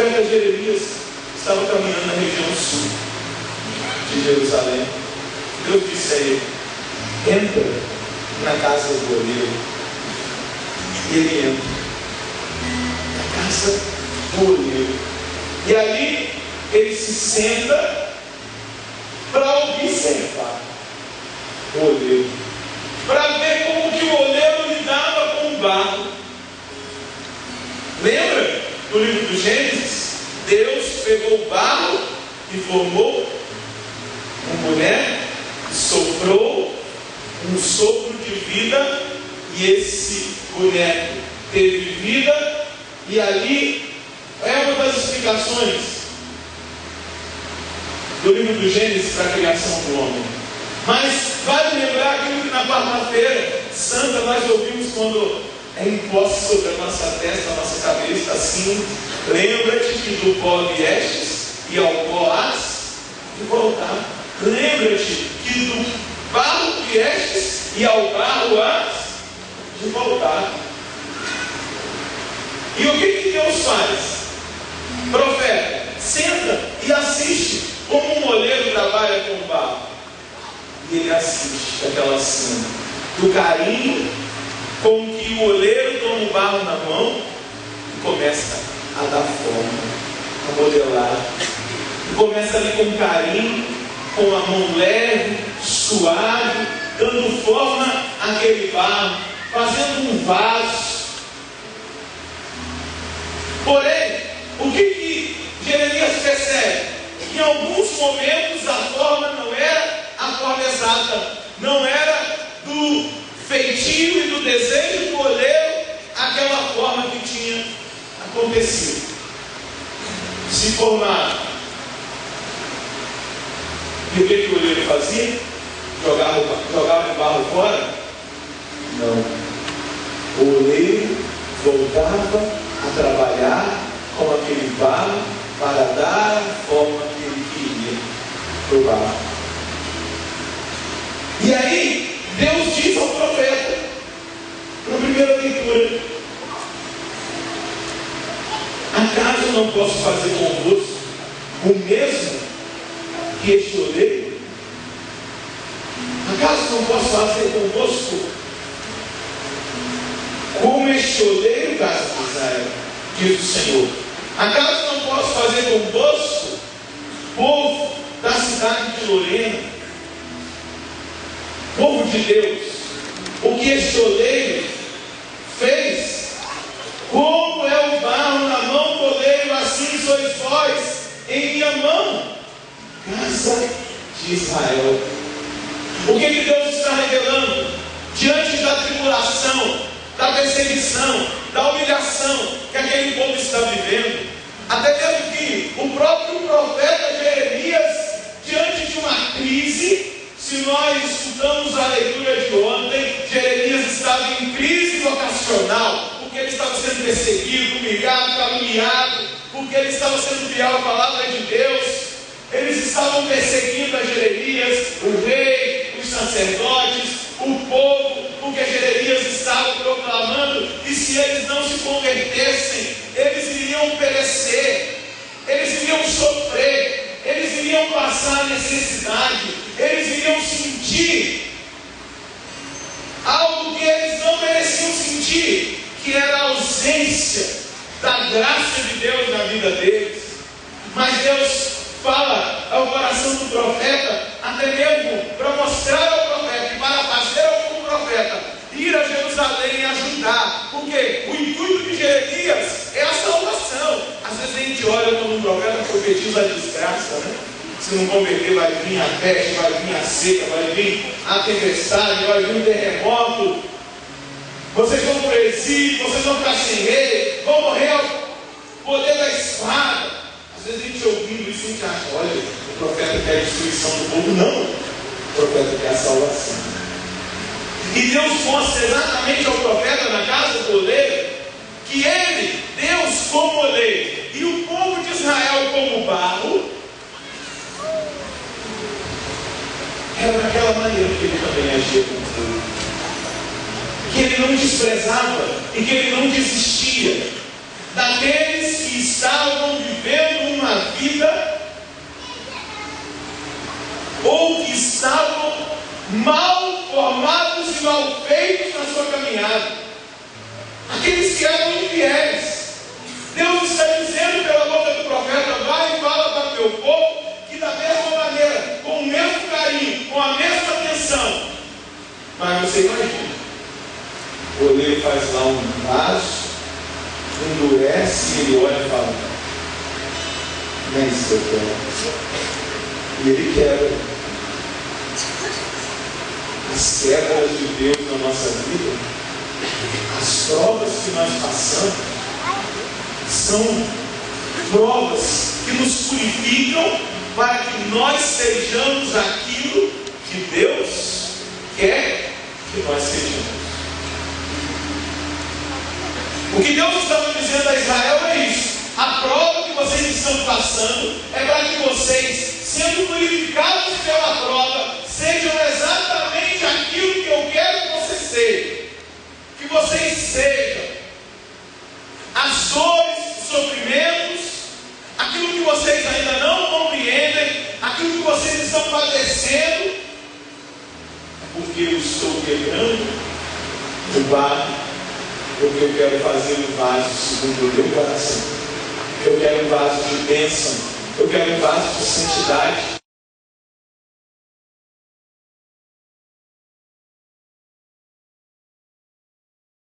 profeta Jeremias estava caminhando na região sul de Jerusalém. Deus disse a ele: entra na casa do oleiro. E ele entra na casa do oleiro. E ali ele se senta para observar o oleiro, para ver como que o oleiro lidava com o barro. Lembra do livro do Gênesis? Deus pegou o barro e formou um boneco, soprou um sopro de vida, e esse boneco teve vida. E ali é uma das explicações do livro do Gênesis para a criação do homem. Mas vale lembrar aquilo que na quarta-feira santa nós ouvimos quando é imposto sobre a nossa testa, a nossa cabeça, assim: lembra-te que do pó viestes e ao pó hás de voltar. Lembra-te que do barro viestes e ao barro hás de voltar. E o que Deus faz? Profeta, senta e assiste como um oleiro trabalha com o barro. E ele assiste aquela cena do carinho com que o oleiro toma o barro na mão e começa a dar forma, a modelar. E começa ali com carinho, com a mão leve, suave, dando forma àquele barro, fazendo um vaso. Porém, o que Jeremias percebe? Em alguns momentos a forma não era a forma exata, não era do feitio e do desejo do oleiro aquela forma que tinha acontecido. Se formava. E o que o oleiro fazia? Jogava o barro fora? Não. O oleiro voltava a trabalhar com aquele barro para dar a forma que ele queria para o barro. E aí, Deus diz ao profeta, na primeira leitura: acaso eu não posso fazer convosco o mesmo que este oleiro? Acaso não posso fazer convosco como este oleiro, casa de Israel, diz o Senhor? Acaso não posso fazer convosco, povo da cidade de Lorena, povo de Deus, o que este oleiro fez? Como é o barro na mão do oleiro, assim sois vós em minha mão, casa de Israel. O que Deus está revelando? Diante da tribulação, da perseguição, da humilhação que aquele povo está vivendo, até mesmo que o próprio profeta Jeremias, diante de uma crise, se nós estudamos a leitura de ontem, Jeremias estava em crise vocacional, porque ele estava sendo perseguido, humilhado, caluniado, porque ele estava sendo fiel à palavra de Deus. Eles estavam perseguindo a Jeremias, o rei, os sacerdotes, o povo, porque Jeremias estava proclamando que se eles não se convertessem, eles iriam perecer, eles iriam sofrer, eles iriam passar necessidade, eles iriam sentir algo que eles não mereciam sentir, que era a ausência da graça de Deus na vida deles. Mas Deus fala ao coração do profeta, até mesmo para mostrar ao profeta e para fazer ao profeta ir a Jerusalém e ajudar, porque o intuito de Jeremias é a salvação. Às vezes a gente olha quando um profeta profetiza a desgraça, né? Se não converter, vai vir a peste, vai vir a seca, vai vir a tempestade, vai vir um terremoto, vocês vão para o exílio, vocês vão ficar sem rei, vão morrer ao poder da espada. Às vezes a gente ouvindo isso, a gente acha: olha, o profeta quer a destruição do povo. Não, o profeta quer a salvação. E Deus mostra exatamente ao profeta na casa do oleiro que ele, Deus como oleiro, e o povo de Israel como barro, era daquela maneira que ele também agia com o povo. Que ele não desprezava e que ele não desistia. daqueles que estavam vivendo uma vida ou que estavam mal formados e mal feitos na sua caminhada, aqueles que eram infiéis. Deus está dizendo pela boca do profeta: vai e fala para o meu povo que da mesma maneira, com o mesmo carinho, com a mesma atenção. Mas você imagina, o oleiro faz lá um vaso, endurece, e ele olha e fala: nem isso eu quero. E ele quebra. As quebras de Deus na nossa vida, as provas que nós passamos, são provas que nos purificam para que nós sejamos aquilo que Deus quer que nós sejamos. O que Deus estava dizendo a Israel é isso: a prova que vocês estão passando é para que vocês, sendo purificados pela prova, sejam exatamente aquilo que eu quero que vocês sejam. Que vocês sejam as dores, os sofrimentos, aquilo que vocês ainda não compreendem, aquilo que vocês estão padecendo, porque eu estou quebrando o barro, porque eu quero fazer um vaso segundo o meu coração. Eu quero um vaso de bênção, eu quero um vaso de santidade.